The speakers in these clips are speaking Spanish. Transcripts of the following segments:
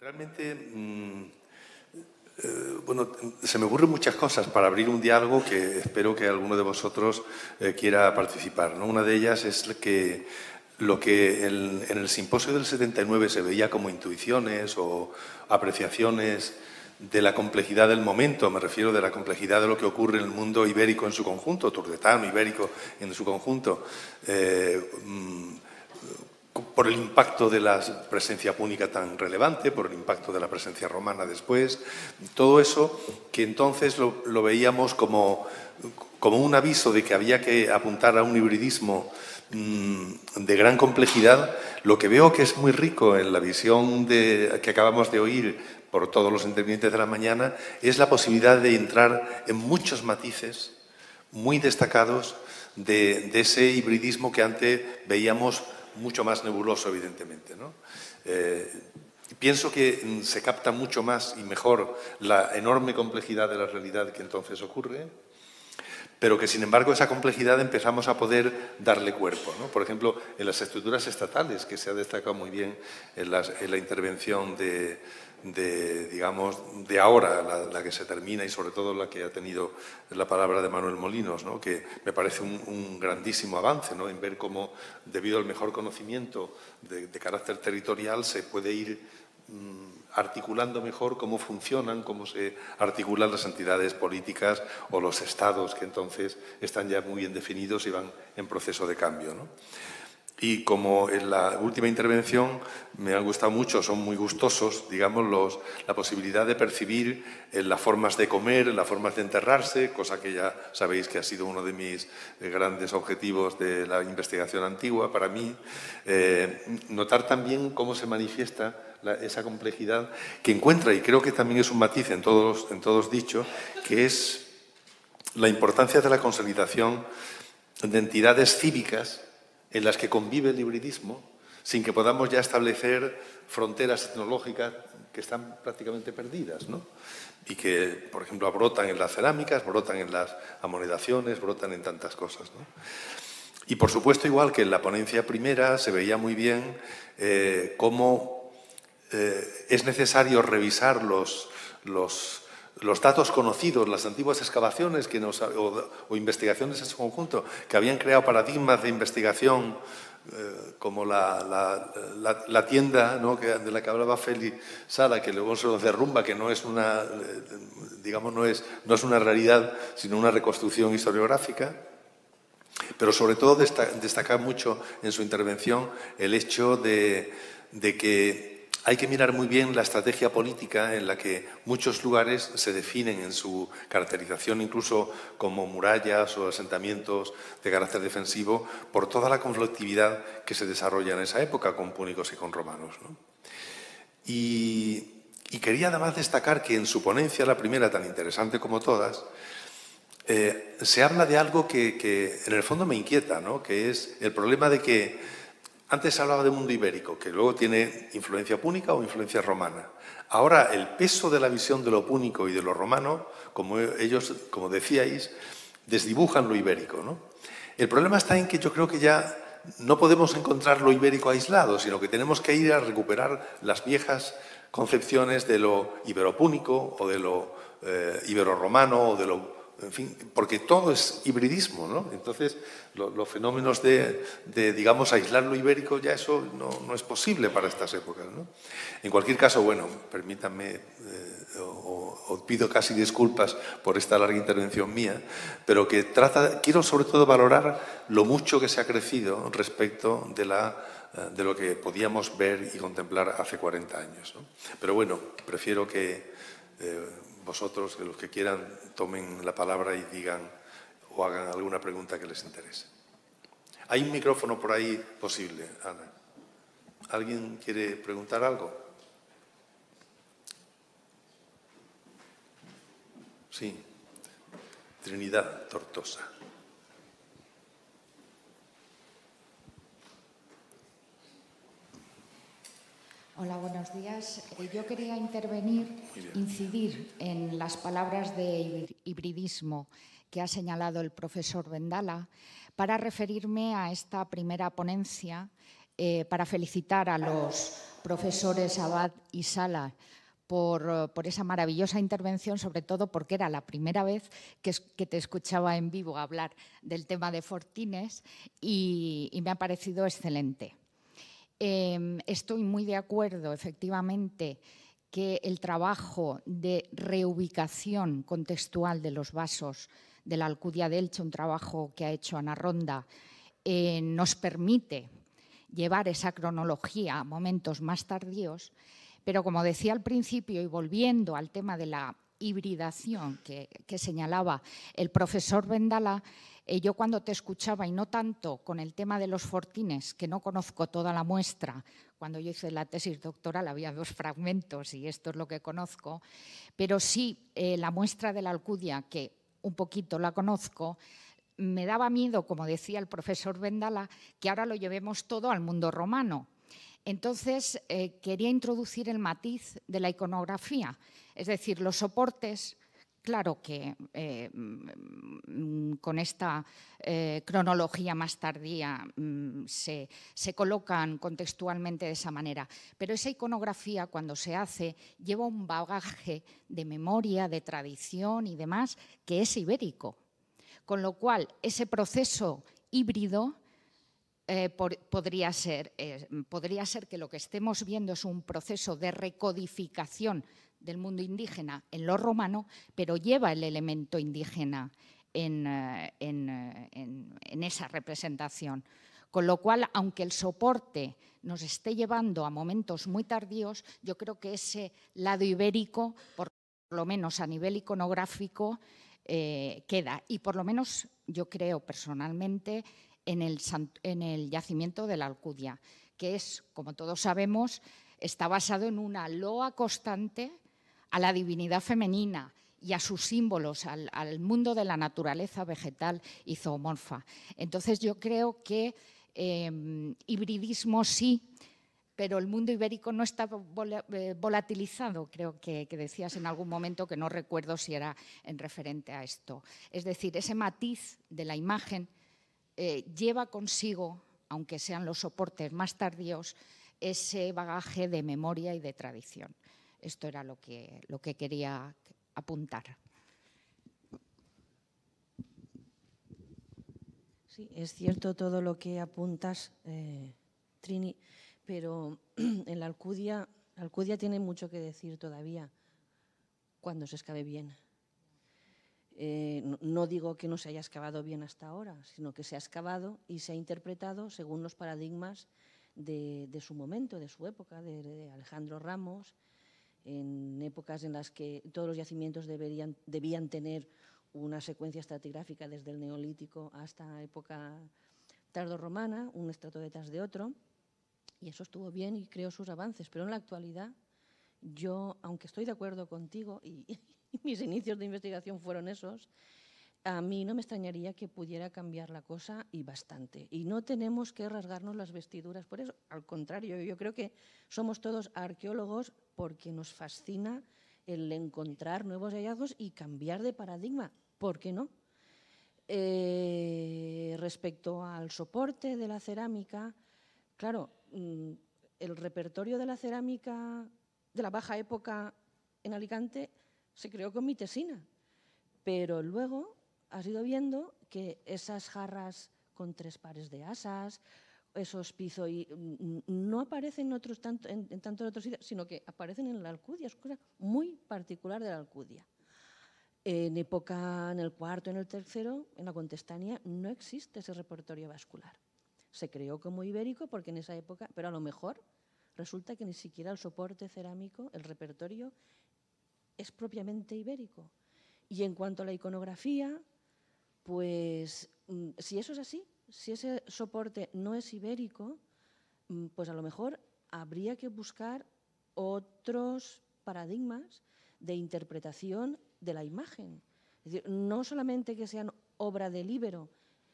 Realmente, bueno, se me ocurren muchas cosas para abrir un diálogo que espero que alguno de vosotros quiera participar, ¿no? Una de ellas es que lo que en el simposio del 79 se veía como intuiciones o apreciaciones de la complejidad del momento, me refiero de la complejidad de lo que ocurre en el mundo ibérico en su conjunto, turdetano, ibérico en su conjunto, por el impacto de la presencia púnica tan relevante, por el impacto de la presencia romana después, todo eso que entonces lo veíamos como un aviso de que había que apuntar a un hibridismo de gran complejidad. Lo que veo que es muy rico en la visión que acabamos de oír por todos los intervinientes de la mañana es la posibilidad de entrar en muchos matices muy destacados de ese hibridismo que antes veíamos mucho más nebuloso, evidentemente, ¿no? Pienso que se capta mucho más y mejor la enorme complejidad de la realidad que entonces ocurre, pero que, sin embargo, esa complejidad empezamos a poder darle cuerpo, ¿no? Por ejemplo, en las estructuras estatales, que se ha destacado muy bien en la intervención digamos, de ahora, la que se termina y sobre todo la que ha tenido la palabra de Manuel Molinos, ¿no? Que me parece un grandísimo avance, ¿no? En ver cómo, debido al mejor conocimiento de carácter territorial, se puede ir articulando mejor cómo funcionan, cómo se articulan las entidades políticas o los estados que entonces están ya muy bien definidos y van en proceso de cambio, ¿no? Y como en la última intervención me han gustado mucho, son muy gustosos, digamos, la posibilidad de percibir en las formas de comer, en las formas de enterrarse, cosa que ya sabéis que ha sido uno de mis grandes objetivos de la investigación antigua para mí, notar también cómo se manifiesta esa complejidad que encuentra, y creo que también es un matiz en todos dicho, que es la importancia de la consolidación de entidades cívicas en las que convive el hibridismo, sin que podamos ya establecer fronteras tecnológicas que están prácticamente perdidas, ¿no? Y que, por ejemplo, brotan en las cerámicas, brotan en las amonedaciones, brotan en tantas cosas, ¿no? Y, por supuesto, igual que en la ponencia primera, se veía muy bien cómo es necesario revisar los datos conocidos, las antiguas excavaciones o investigaciones en su conjunto, que habían creado paradigmas de investigación como la tienda, ¿no? de la que hablaba Félix Sala, que luego se nos derrumba, que no es una, digamos, no es una realidad, sino una reconstrucción historiográfica. Pero sobre todo destacar mucho en su intervención el hecho de que hay que mirar muy bien la estrategia política en la que muchos lugares se definen en su caracterización, incluso como murallas o asentamientos de carácter defensivo, por toda la conflictividad que se desarrolla en esa época con púnicos y con romanos, ¿no? Y quería además destacar que en su ponencia, la primera tan interesante como todas, se habla de algo que en el fondo me inquieta, ¿no? Que es el problema de que antes se hablaba de mundo ibérico, que luego tiene influencia púnica o influencia romana. Ahora, el peso de la visión de lo púnico y de lo romano, como ellos, como decíais, desdibujan lo ibérico, ¿no? El problema está en que yo creo que ya no podemos encontrar lo ibérico aislado, sino que tenemos que ir a recuperar las viejas concepciones de lo iberopúnico o de lo ibero-romano o de lo... En fin, porque todo es hibridismo, ¿no? Entonces, los fenómenos digamos, aislar lo ibérico, ya eso no es posible para estas épocas, ¿no? En cualquier caso, bueno, permítanme, os pido casi disculpas por esta larga intervención mía, pero que quiero sobre todo valorar lo mucho que se ha crecido respecto de lo que podíamos ver y contemplar hace 40 años, ¿no? Pero bueno, prefiero que vosotros, que los que quieran, tomen la palabra y digan o hagan alguna pregunta que les interese. Hay un micrófono por ahí posible, Ana. ¿Alguien quiere preguntar algo? Sí. Trinidad Tortosa. Hola, buenos días. Yo quería incidir en las palabras de hibridismo que ha señalado el profesor Vendala para referirme a esta primera ponencia, para felicitar a profesores Abad y Sala por esa maravillosa intervención, sobre todo porque era la primera vez que te escuchaba en vivo hablar del tema de Fortines y me ha parecido excelente. Estoy muy de acuerdo, efectivamente, que el trabajo de reubicación contextual de los vasos de la Alcudia de Elche, un trabajo que ha hecho Ana Ronda, nos permite llevar esa cronología a momentos más tardíos, pero como decía al principio y volviendo al tema de la hibridación que señalaba el profesor Vendala, yo cuando te escuchaba, y no tanto con el tema de los Fortines, que no conozco toda la muestra, cuando yo hice la tesis doctoral había 2 fragmentos y esto es lo que conozco, pero sí la muestra de la Alcudia, que un poquito la conozco, me daba miedo, como decía el profesor Vendala, que ahora lo llevemos todo al mundo romano. Entonces, quería introducir el matiz de la iconografía, es decir, los soportes. Claro que con esta cronología más tardía se colocan contextualmente de esa manera, pero esa iconografía cuando se hace lleva un bagaje de memoria, de tradición y demás que es ibérico, con lo cual ese proceso híbrido podría ser que lo que estemos viendo es un proceso de recodificación del mundo indígena en lo romano, pero lleva el elemento indígena en esa representación. Con lo cual, aunque el soporte nos esté llevando a momentos muy tardíos, yo creo que ese lado ibérico, por lo menos a nivel iconográfico, queda. Y por lo menos yo creo personalmente en el yacimiento de la Alcudia, que es, como todos sabemos, está basado en una loa constante a la divinidad femenina y a sus símbolos, al mundo de la naturaleza vegetal y zoomorfa. Entonces yo creo que hibridismo sí, pero el mundo ibérico no está volatilizado, creo que decías en algún momento, que no recuerdo si era en referente a esto. Es decir, ese matiz de la imagen lleva consigo, aunque sean los soportes más tardíos, ese bagaje de memoria y de tradición. Esto era lo que quería apuntar. Sí, es cierto todo lo que apuntas, Trini, pero en la Alcudia tiene mucho que decir todavía cuando se excave bien. No digo que no se haya excavado bien hasta ahora, sino que se ha excavado y se ha interpretado según los paradigmas de su momento, de su época, de Alejandro Ramos, en épocas en las que todos los yacimientos debían tener una secuencia estratigráfica desde el Neolítico hasta época tardorromana, un estrato detrás de otro, y eso estuvo bien y creó sus avances. Pero en la actualidad, yo, aunque estoy de acuerdo contigo, y mis inicios de investigación fueron esos, a mí no me extrañaría que pudiera cambiar la cosa y bastante. Y no tenemos que rasgarnos las vestiduras por eso. Al contrario, yo creo que somos todos arqueólogos porque nos fascina el encontrar nuevos hallazgos y cambiar de paradigma. ¿Por qué no? Respecto al soporte de la cerámica, claro, el repertorio de la cerámica de la baja época en Alicante se creó con Mitesina, pero luego has ido viendo que esas jarras con 3 pares de asas, esos pisos, no aparecen en tantos otros sitios, sino que aparecen en la Alcudia. Es una cosa muy particular de la Alcudia. En el cuarto, en el tercero, en la Contestania, no existe ese repertorio vascular. Se creó como ibérico porque en esa época, pero a lo mejor resulta que ni siquiera el soporte cerámico, el repertorio, es propiamente ibérico. Y en cuanto a la iconografía, pues si eso es así, si ese soporte no es ibérico, pues a lo mejor habría que buscar otros paradigmas de interpretación de la imagen. Es decir, no solamente que sean obra del líbero,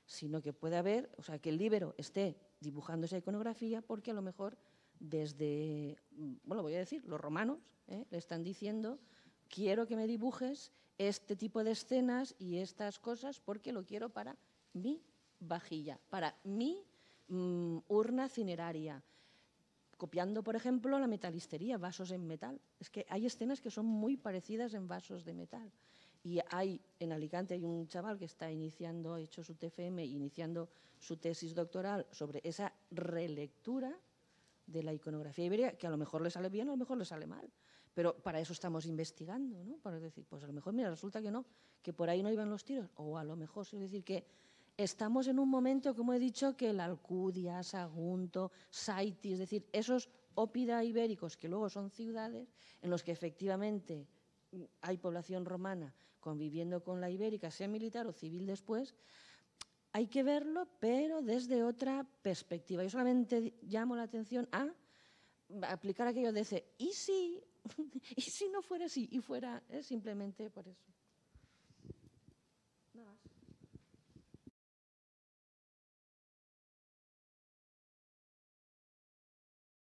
sino que puede haber, o sea, que el líbero esté dibujando esa iconografía porque a lo mejor desde, bueno, voy a decir, los romanos le están diciendo: quiero que me dibujes este tipo de escenas y estas cosas porque lo quiero para mi vajilla, para mi urna cineraria. copiando, por ejemplo, la metalistería, vasos en metal. Es que hay escenas que son muy parecidas en vasos de metal. Y en Alicante hay un chaval que está iniciando, ha hecho su TFM, iniciando su tesis doctoral sobre esa relectura de la iconografía ibérica, que a lo mejor le sale bien o a lo mejor le sale mal. Pero para eso estamos investigando, ¿no? Para decir, pues a lo mejor, mira, resulta que no, que por ahí no iban los tiros. O a lo mejor, es decir, que estamos en un momento, como he dicho, que la Alcudia, Sagunto, Saiti, es decir, esos ópida ibéricos que luego son ciudades, en los que efectivamente hay población romana conviviendo con la ibérica, sea militar o civil después, hay que verlo, pero desde otra perspectiva. Yo solamente llamo la atención a aplicar aquello de ese, ¿y si no fuera así? Y fuera simplemente por eso.